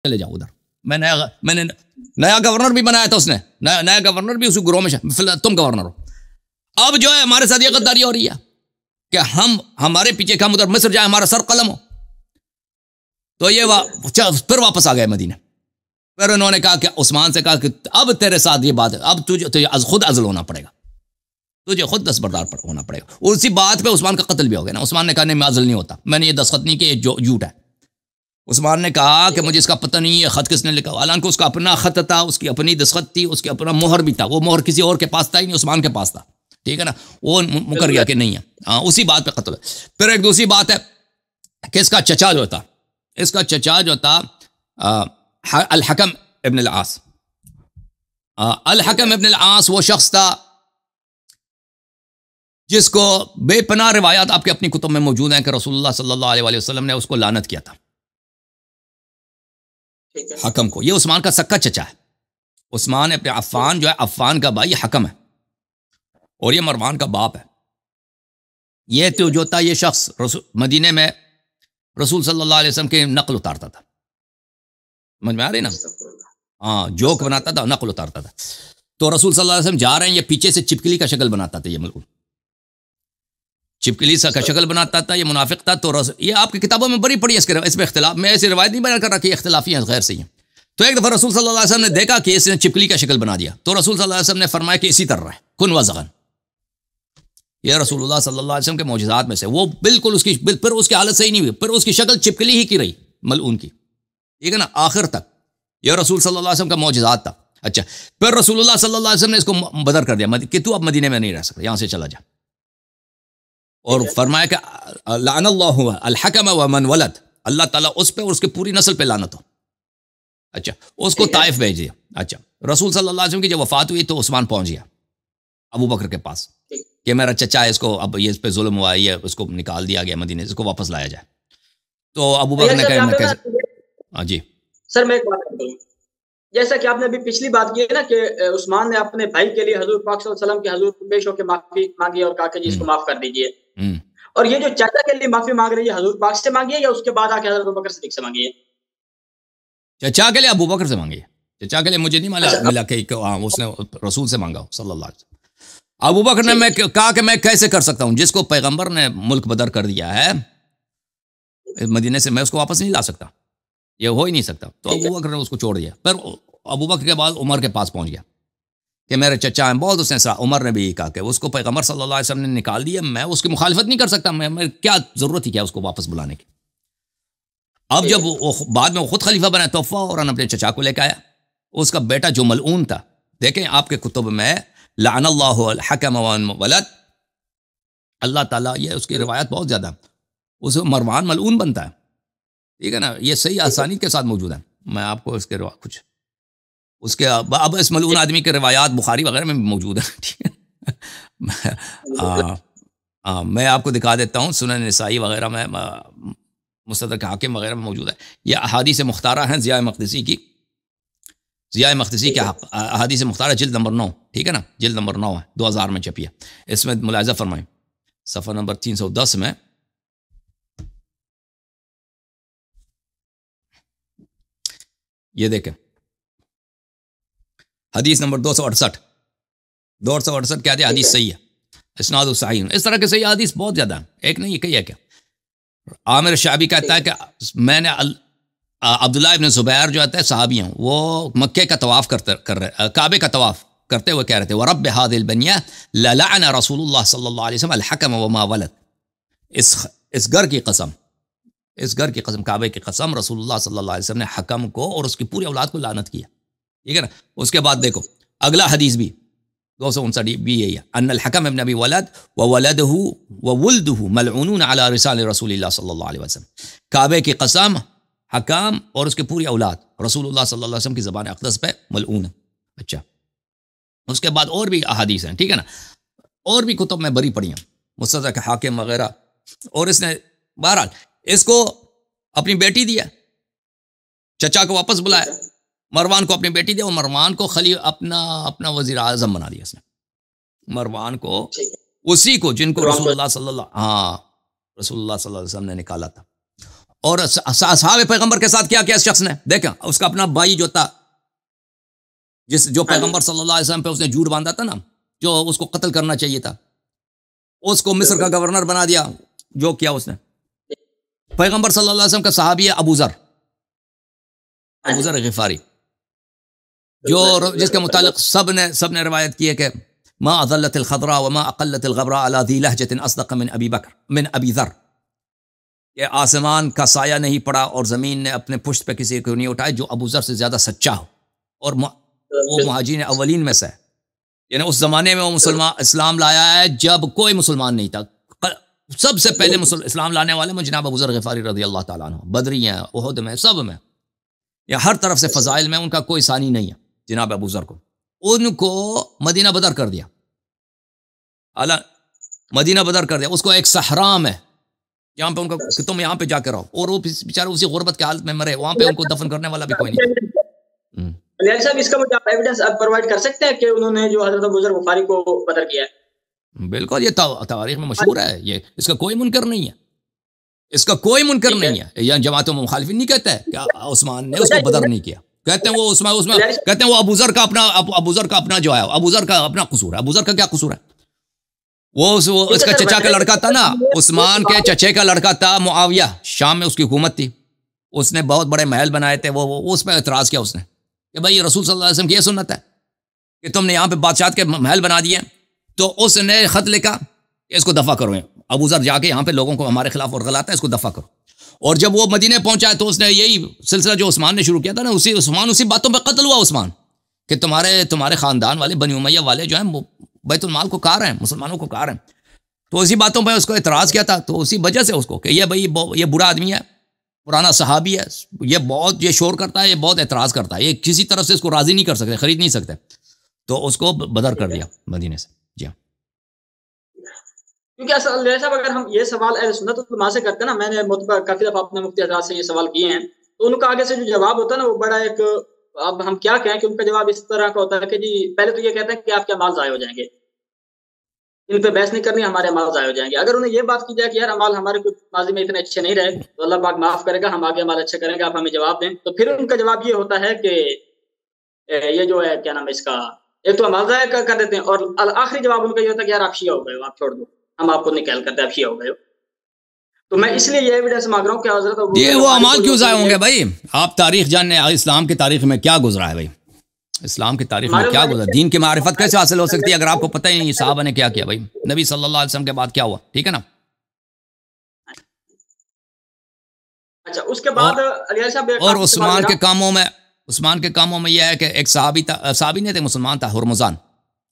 چلے جاؤ ادھر. میں نے نیا گورنر بھی بنایا تھا اس نے, نیا گورنر بھی اسی گروہ میں تم گورنر ہو. اب جو ہے ہمارے ساتھ یہ غداری ہو رہی ہے کہ ہمارے پیچھے کہ ہم ادھر مصر جائیں, ہمارا سر قلم ہو. تو یہ پھر واپس آ گئے مدینہ. پھر انہوں نے کہا کہ عثمان سے کہا کہ اب تیرے ساتھ یہ بات ہے, اب تجھے خود عزل ہونا پڑے گا, تجھے خود دستبردار ہونا پڑے گا. اسی بات پہ عثمان کا قتل بھی ہو گیا نا. عثمان نے کہا نہیں میں عزل نہیں ہوتا, میں نے یہ دستخط نہیں کہ یہ جھوٹ ہے. عثمان نے کہا کہ مجھے اس کا پتہ نہیں ہے خط کس نے لکھا, حالانکہ اس کا اپنا خط تھا, اس کی اپنی دستخط تھی, اس کی اپنا مہر بھی تھا. وہ مہر کسی اور کے پاس تھا ہی نہیں, عثمان کے پاس تھا. ٹھیک ہے نا, وہ مکر گیا کہ نہیں ہے. اسی بات پہ قتل ہے. پھر ایک دوسری بات ہے کہ اس کا چچا جو تھا, اس کا چچا جو تھا الحکم ابن العاص. الحکم ابن العاص وہ شخص تھا جس کو بے پناہ روایات آپ کے اپنی کتب میں موجود ہیں کہ رسول اللہ صلی اللہ علیہ وسلم نے اس کو لعنت کیا تھا, حکم کو. یہ عثمان کا سکا چچا ہے. عثمان ابن عفان جو ہے, عفان کا بھائی حکم ہے, اور یہ مروان کا باپ ہے. یہ تو جو تھا یہ شخص مدینے میں رسول صلی اللہ علیہ وسلم کے نقل اتارتا تھا. سمجھ میں آ رہی نا, ہاں جوک بناتا تھا, نقل اتارتا تھا. تو رسول صلی اللہ علیہ وسلم جا رہے ہیں, یہ پیچھے سے چپکلی کا شکل بناتا تھا. یہ ملعون چپکلی سا کا شکل بناتا تھا, یہ منافق تھا. تو یہ آپ کی کتابوں میں بڑی پڑی ہے اس میں اختلاف, میں ایسی روایت نہیں بیان کر رہا کہ یہ اختلافی ہیں, غیر صحیح ہیں. تو ایک دفعہ رسول صلی اللہ علیہ وسلم نے دیکھا کہ اس نے چپکلی کا شکل بنا دیا. تو رسول صلی اللہ علیہ وسلم نے فرمایا کہ اسی طرح ہے, کن وزغن. یہ رسول اللہ صلی اللہ علیہ وسلم کے معجزات میں سے. وہ بالکل پھر اس کی حالت صحیح نہیں ہوئی, پھر اس کی شکل چپکلی ہی کی رہی ملعون کی. ٹھیک ہے نا, آخر تک یہ رسول صلی اللہ علیہ وسلم کا معجزات تھا. اچھا, پھر رسول اللہ صلی اللہ علیہ وسلم نے اس کو بدر کر دیا کہ تو اب مدینے میں نہیں رہ سکتا, یہاں سے چلا جا. اور فرمایا کہ لعن اللہ الحکم ومن ولد, اللہ تعالیٰ اس پہ اور اس کی پوری نسل پہ لعنت ہو. اچھا, اس کو طائف بھیج دیا. اچھا, رسول صلی اللہ علیہ وسلم کی جب وفات ہوئی تو عثمان پہنچ گیا ابو بکر کے پاس کہ میرا چچا ہے, اس کو اب یہ اس پہ ظلم ہوا ہے, یہ اس کو نکال دیا گیا مدینے سے, اس کو واپس لایا جائے. تو ابو بکر نے کہا میں کیسے. ہاں جی سر, میں ایک بات کرتا ہوں. جیسا کہ آپ نے ابھی پچھلی بات کی ہے نا کہ عثمان نے اپنے بھائی کے لیے حضور پاک صلی اللہ علیہ وسلم کے حضور پیش ہو کے معافی مانگی اور کہا کہ جی اس کو معاف کر دیجئے. اور یہ جو چچا کے لیے معافی مانگ رہی ہے, حضور پاک سے مانگی ہے یا اس کے بعد آ کے حضرت ابوبکر صدیق سے مانگی ہے؟ چچا کے لیے ابو بکر سے مانگی ہے. چچا کے لیے مجھے نہیں ملا کہ اس نے رسول سے مانگا صلی اللہ علیہ وسلم. ابو بکر نے میں کہا کہ میں کیسے کر سکتا ہوں, جس کو پیغمبر نے ملک بدر کر دیا ہے مدینے سے, میں اس کو واپس نہیں لا سکتا, یہ ہو ہی نہیں سکتا. تو ابو بکر نے اس کو چھوڑ دیا. پھر ابو بکر کے بعد عمر کے پاس پہنچ گیا کہ میرے چچا ہیں بہت. اس نے عمر نے بھی کہا کہ اس کو پیغمبر صلی اللہ علیہ وسلم نے نکال دیا, میں اس کی مخالفت نہیں کر سکتا, میں کیا ضرورت ہی کیا اس کو واپس بلانے کی. اب جب بعد میں وہ خود خلیفہ بنا تو فوراً اپنے چچا کو لے کے آیا. اس کا بیٹا جو ملعون تھا, دیکھیں آپ کے کتب میں لعن اللہ الحکم ولد, اللہ تعالیٰ, یہ اس کی روایت بہت زیادہ, اس مروان ملعون بنتا ہے. ٹھیک ہے نا, یہ صحیح آسانی کے ساتھ موجود ہے. میں آپ کو اس کے کچھ اس کے اب اس ملعون آدمی کے روایات بخاری وغیرہ میں بھی موجود ہیں. ٹھیک ہے, میں آپ کو دکھا دیتا ہوں, سنن نسائی وغیرہ میں, مستدرک حاکم وغیرہ میں موجود ہے. یہ احادیث مختارہ ہیں ضیاء مقدسی کی, ضیاء مقدسی کے احادیث مختارہ جلد نمبر 9. ٹھیک ہے نا, جلد نمبر 9 ہے, 2000 میں چھپی ہے. اس میں ملاحظہ فرمائیں صفحہ نمبر 310 میں, یہ دیکھیں حدیث نمبر 268 کیا ہے, حدیث صحیح ہے, اسناد صحیح. اس طرح کے صحیح حدیث بہت زیادہ ہیں, ایک نہیں, یہ کئی ہے. کیا عامر شعبی کہتا ہے کہ میں نے عبداللہ ابن زبیر جو ہے صحابی ہیں, وہ مکے کا طواف کر رہے, کعبے کا طواف کرتے ہوئے کہہ رہے تھے وَرَبِّ هَذِهِ الْبَنْيَةِ لَلَعَنَ رسول اللہ صلی اللہ علیہ وسلم الحکم وما ولد. اس گھر کی قسم, کعبے کی قسم, رسول اللہ صلی اللہ علیہ وسلم نے حکم کو اور اس کی پوری اولاد کو لعنت کیا. ٹھیک ہے نا. اس کے بعد دیکھو اگلا حدیث بھی 259 بھی یہی ہے, ان الحکم ابن ابی ولد وولده وولده ملعونون علی رسال رسول اللہ صلی اللہ علیہ وسلم. کعبے کی قسم, حکم اور اس کی پوری اولاد رسول اللہ صلی اللہ علیہ وسلم کی زبان اقدس پہ ملعون ہے. اچھا, اس کے بعد اور بھی احادیث ہیں. ٹھیک ہے نا, اور بھی کتب میں بری پڑی ہیں, مستدرک حاکم وغیرہ. اور اس نے بہرحال اس کو اپنی بیٹی دیا, چچا کو واپس بلایا, مروان کو اپنی بیٹی دیا, اور مروان کو اپنا وزیر اعظم بنا دیا. اس نے مروان کو, اسی کو جن کو رسول اللہ صلی اللہ علیہ وسلم نے نکالا تھا, اور اصحاب پیغمبر کے ساتھ کیا کیا اس شخص نے دیکھا، اس کا اپنا بھائی جو تھا، جو پیغمبر صلی اللہ علیہ وسلم پہ اس نے جھوٹ باندھا تھا نا، جو اس کو قتل کرنا چاہیے تھا، اس کو مصر کا گورنر بنا دیا، جو کیا اس نے پیغمبر صلی اللہ علیہ وسلم کا صحابی ہے ابو ذر غفاری، جس کے متعلق سب نے روایت کی ہے کہ ما اضلت الخضراء وما اقلت الغبراء على ذي لهجة اصدق من ابي ذر، کہ آسمان کا سایہ نہیں پڑا اور زمین نے اپنے پشت پہ کسی کو نہیں اٹھایا جو ابو ذر سے زیادہ سچا ہو، اور وہ مہاجرین اولین میں سے ہے، یعنی اس زمانے میں وہ اسلام لایا ہے جب کوئی مسلمان نہیں تھا، سب سے پہلے اسلام لانے والے میں جناب ابو ذر غفاری رضی اللہ تعالیٰ عنہ، بدری ہیں، احد میں، سب میں، یا ہر طرف سے فضائل میں ان کا کوئی ثانی نہیں ہے جناب ابو ذر کو، ان کو مدینہ بدر کر دیا، مدینہ بدر کر دیا، اس کو ایک صحرا میں جہاں پہ ان کو کہ تم یہاں پہ جا کے رہو، اور وہ بیچارے اسی غربت کے حالت میں مرے، وہاں پہ ان کو دفن کرنے والا بھی کوئی نہیں۔ علی صاحب اس کا مجھے آپ ایویڈنس پرووائڈ کر سکتے ہیں کہ انہوں نے جو حضرت ابو ذر غفاری کو بدر کیا ہے؟ بالکل، یہ تاریخ میں مشہور ہے، یہ اس کا کوئی منکر نہیں ہے، اس کا کوئی منکر نہیں ہے، یا جماعتوں میں مخالفین نہیں کہتا ہے کہ عثمان نے اس کو بدر نہیں کیا، کہتے ہیں وہ اس میں کہتے ہیں وہ ابو ذر کا اپنا جو ہے، ابو ذر کا اپنا قصور ہے، ابو ذر کا کیا قصور ہے؟ وہ اس کا چچا کا لڑکا تھا نا، عثمان کے چچے کا لڑکا تھا معاویہ، شام میں اس کی حکومت تھی، اس نے بہت بڑے محل بنائے تھے، وہ اس پہ اعتراض کیا اس نے کہ بھائی رسول صلی اللہ علیہ وسلم کی یہ سنت ہے کہ تم نے یہاں پہ بادشاہت کے محل بنا دیے، تو اس نے خط لکھا کہ اس کو دفع کرو، ابو ذر جا کے یہاں پہ لوگوں کو ہمارے خلاف ورغلاتا ہے، اس کو دفع کرو، اور جب وہ مدینے پہنچا تو اس نے یہی سلسلہ جو عثمان نے شروع کیا تھا نا، اسی باتوں پہ قتل ہوا عثمان، کہ تمہارے خاندان والے بنی امیہ والے جو ہیں بیت المال کو کھا رہے ہیں، مسلمانوں کو کھا رہے ہیں، تو اسی باتوں پہ اس کو اعتراض کیا تھا، تو اسی وجہ سے اس کو کہ یہ برا آدمی ہے، پرانا صحابی ہے، یہ شور کرتا ہے، یہ بہت اعتراض کرتا ہے، یہ کسی طرف سے اس کو راضی نہیں کر سکتے، خرید نہیں سکتے، تو اس کو بدر کر دیا مدینے سے۔ جی ہاں، کیونکہ صاحب اگر ہم یہ سوال اہل سنت والجماعہ سے کرتے ہیں نا، میں نے کافی دفعہ اپنے مفتی حضرات سے یہ سوال کیے ہیں، تو ان کا آگے سے جو جواب ہوتا ہے نا، وہ بڑا ایک، اب ہم کیا کہیں کہ ان کا جواب اس طرح کا ہوتا ہے کہ جی پہلے تو یہ کہتے ہیں کہ آپ کے اعمال ضائع ہو جائیں گے، ان پہ بحث نہیں کرنی، ہمارے اعمال ضائع ہو جائیں گے۔ اگر انہیں یہ بات کی جائے کہ یار اعمال ہمارے ماضی میں اتنے اچھے نہیں رہے تو اللہ پاک معاف کرے گا، ہم آگے اعمال اچھے کریں گے، آپ ہمیں جواب دیں، تو پھر ان کا جواب یہ ہوتا ہے کہ یہ جو ہے کیا نام ہے اس کا، ایک تو اعمال ضائع کر دیتے ہیں، اور آخری جواب ان کا یہ ہوتا ہے کہ یار آپ شیعہ ہو گئے ہو، آپ چھوڑ دو، ہم آپ کو نکال کرتے آپ شیعہ ہو گئے ہو۔ تو میں اس لیے یہ ایویڈنس مانگ رہا ہوں کہ حضرت یہ وہ اعمال کیوں ضائع ہوں گے بھائی؟ آپ تاریخ جاننے، اسلام کی تاریخ میں کیا گزرا ہے بھائی، اسلام کی تاریخ میں کیا گزرا، دین کی معرفت کیسے حاصل ہو سکتی ہے اگر آپ کو پتہ ہی نہیں صحابہ نے کیا کیا بھائی، نبی صلی اللہ علیہ وسلم کے بعد کیا ہوا، ٹھیک ہے نا؟ اچھا، اس کے بعد علی صاحب اور عثمان کے کاموں میں یہ ہے کہ ایک صحابی نہیں تھے، مسلمان تھا، ہرمزان،